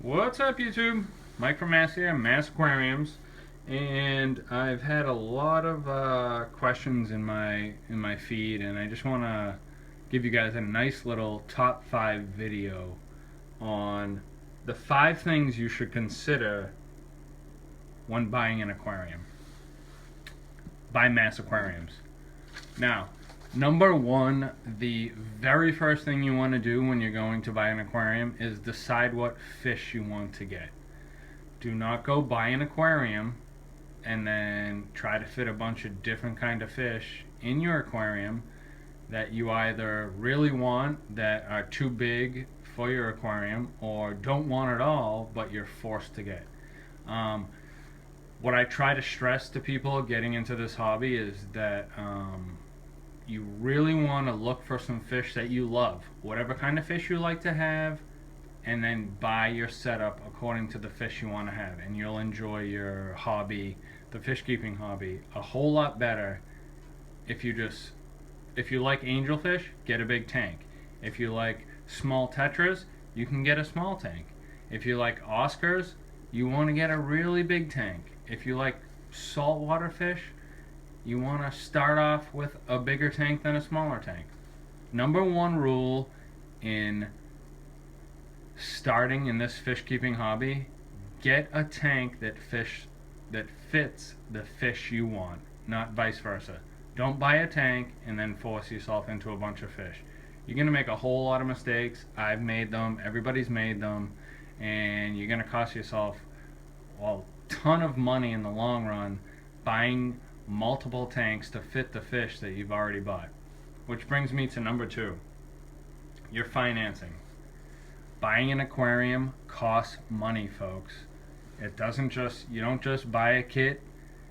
What's up, YouTube? Mike from Mass here, Mass Aquariums, and I've had a lot of questions in my feed, and I just want to give you guys a nice little top 5 video on the 5 things you should consider when buying an aquarium. Buy Mass Aquariums. Now, number one, the very first thing you want to do when you're going to buy an aquarium is decide what fish you want to get. Do not go buy an aquarium and then try to fit a bunch of different kind of fish in your aquarium that you either really want that are too big for your aquarium or don't want at all but you're forced to get. What I try to stress to people getting into this hobby is that you really want to look for some fish that you love, whatever kind of fish you like to have, and then buy your setup according to the fish you want to have, and you'll enjoy your hobby, the fish keeping hobby, a whole lot better if you like angelfish, get a big tank. If you like small tetras, you can get a small tank. If you like Oscars, you want to get a really big tank. If you like saltwater fish, you want to start off with a bigger tank than a smaller tank. Number one rule in starting in this fish keeping hobby, get a tank that fits the fish you want, not vice versa. Don't buy a tank and then force yourself into a bunch of fish. You're going to make a whole lot of mistakes. I've made them, everybody's made them, and you're going to cost yourself a ton of money in the long run buying multiple tanks to fit the fish that you've already bought. Which brings me to number 2, your financing. Buying an aquarium costs money, folks. You don't just buy a kit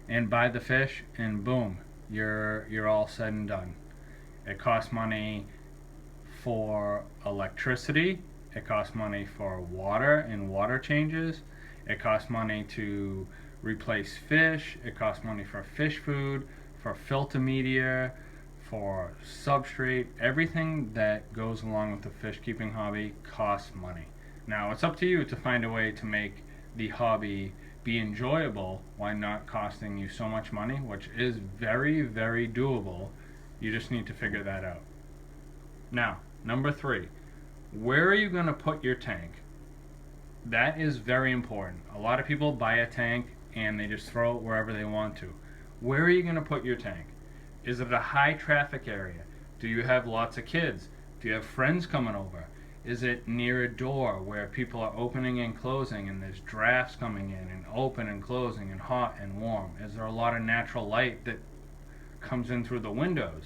and buy the fish and boom, you're all said and done. It costs money for electricity, it costs money for water and water changes, it costs money to replace fish, it costs money for fish food, for filter media, for substrate. Everything that goes along with the fish keeping hobby costs money. Now it's up to you to find a way to make the hobby be enjoyable while not costing you so much money, which is very, very doable. You just need to figure that out. Now, number 3, where are you going to put your tank? That is very important. A lot of people buy a tank and they just throw it wherever they want to. Where are you going to put your tank? Is it a high traffic area? Do you have lots of kids? Do you have friends coming over? Is it near a door where people are opening and closing and there's drafts coming in and open and closing and hot and warm? Is there a lot of natural light that comes in through the windows?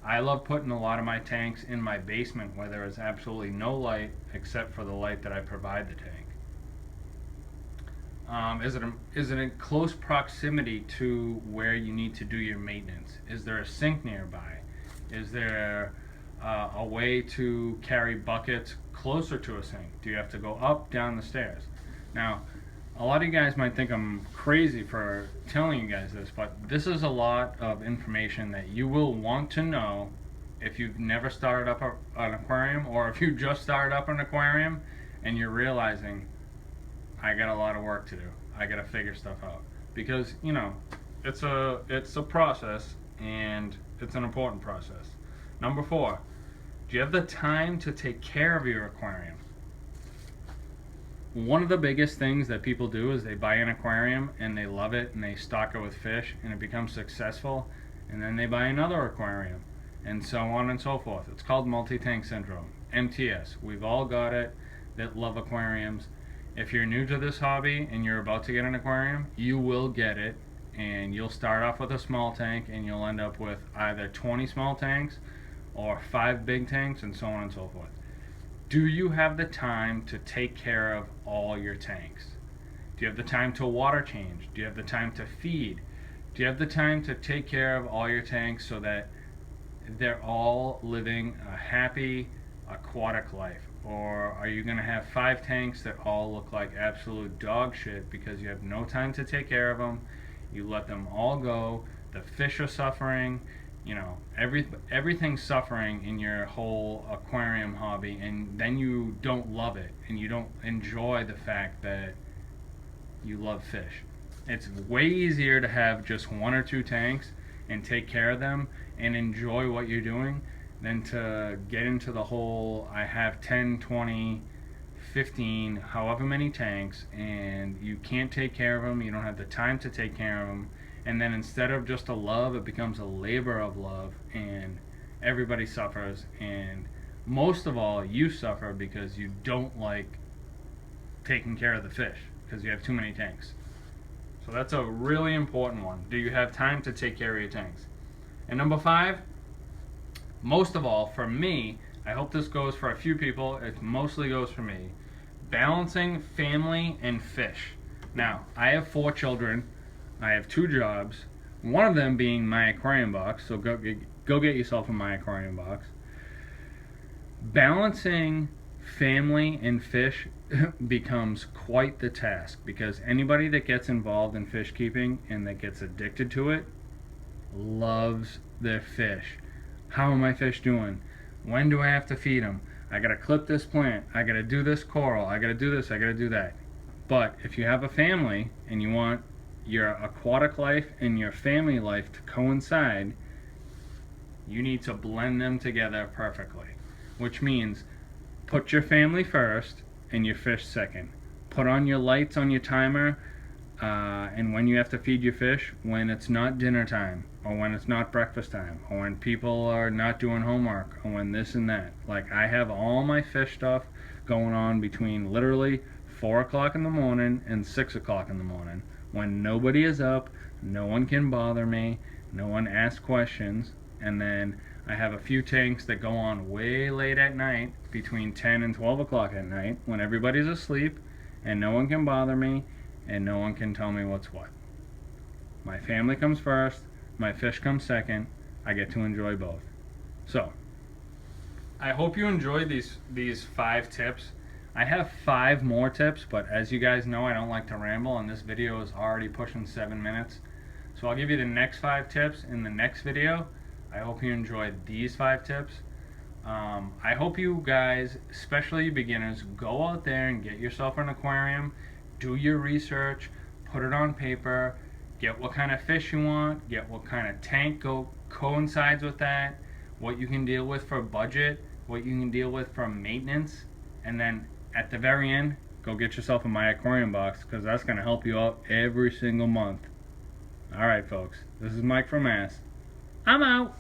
I love putting a lot of my tanks in my basement where there is absolutely no light except for the light that I provide the tank. Is it in close proximity to where you need to do your maintenance? Is there a sink nearby? Is there a way to carry buckets closer to a sink? Do you have to go up, down the stairs? Now, a lot of you guys might think I'm crazy for telling you guys this, but this is a lot of information that you will want to know if you've never started up an aquarium, or if you just started up an aquarium and you're realizing, I got a lot of work to do. I got to figure stuff out. Because, it's a process, and it's an important process. Number 4, do you have the time to take care of your aquarium? One of the biggest things that people do is they buy an aquarium and they love it and they stock it with fish and it becomes successful, and then they buy another aquarium and so on and so forth. It's called multi-tank syndrome, MTS. We've all got it that love aquariums. If you're new to this hobby and you're about to get an aquarium, you will get it, and you'll start off with a small tank and you'll end up with either 20 small tanks or 5 big tanks and so on and so forth. Do you have the time to take care of all your tanks? Do you have the time to water change? Do you have the time to feed? Do you have the time to take care of all your tanks so that they're all living a happy aquatic life? Or are you going to have 5 tanks that all look like absolute dog shit because you have no time to take care of them? You let them all go, the fish are suffering, you know, everything's suffering in your whole aquarium hobby, and then you don't love it and you don't enjoy the fact that you love fish. It's way easier to have just 1 or 2 tanks and take care of them and enjoy what you're doing than to get into the whole I have 10, 20, 15, however many tanks, and you can't take care of them, you don't have the time to take care of them, and then instead of just a love, it becomes a labor of love, and everybody suffers, and most of all, you suffer because you don't like taking care of the fish because you have too many tanks. So that's a really important one. Do you have time to take care of your tanks? And number 5, most of all, for me, I hope this goes for a few people, it mostly goes for me, balancing family and fish. Now, I have 4 children, I have 2 jobs, one of them being my aquarium box, so go get yourself a my aquarium box. Balancing family and fish becomes quite the task, because anybody that gets involved in fish keeping and that gets addicted to it loves their fish. How are my fish doing? When do I have to feed them? I gotta clip this plant, I gotta do this coral, I gotta do this, I gotta do that. But if you have a family and you want your aquatic life and your family life to coincide, you need to blend them together perfectly, which means put your family first and your fish second. Put on your lights on your timer, and when you have to feed your fish, when it's not dinner time, or when it's not breakfast time, or when people are not doing homework, or when this and that. Like, I have all my fish stuff going on between literally 4 o'clock in the morning and 6 o'clock in the morning, when nobody is up, no one can bother me, no one asks questions. And then I have a few tanks that go on way late at night, between 10 and 12 o'clock at night, when everybody's asleep and no one can bother me and no one can tell me what's what. My family comes first, my fish comes second, I get to enjoy both. So, I hope you enjoyed these 5 tips. I have 5 more tips, but as you guys know, I don't like to ramble, and this video is already pushing 7 minutes. So I'll give you the next 5 tips in the next video. I hope you enjoyed these 5 tips. I hope you guys, especially beginners, go out there and get yourself an aquarium, do your research, put it on paper, get what kind of fish you want, get what kind of tank coincides with that, what you can deal with for budget, what you can deal with for maintenance, and then at the very end, go get yourself a my aquarium box, because that's going to help you out every single month. Alright folks, this is Mike from Mass. I'm out!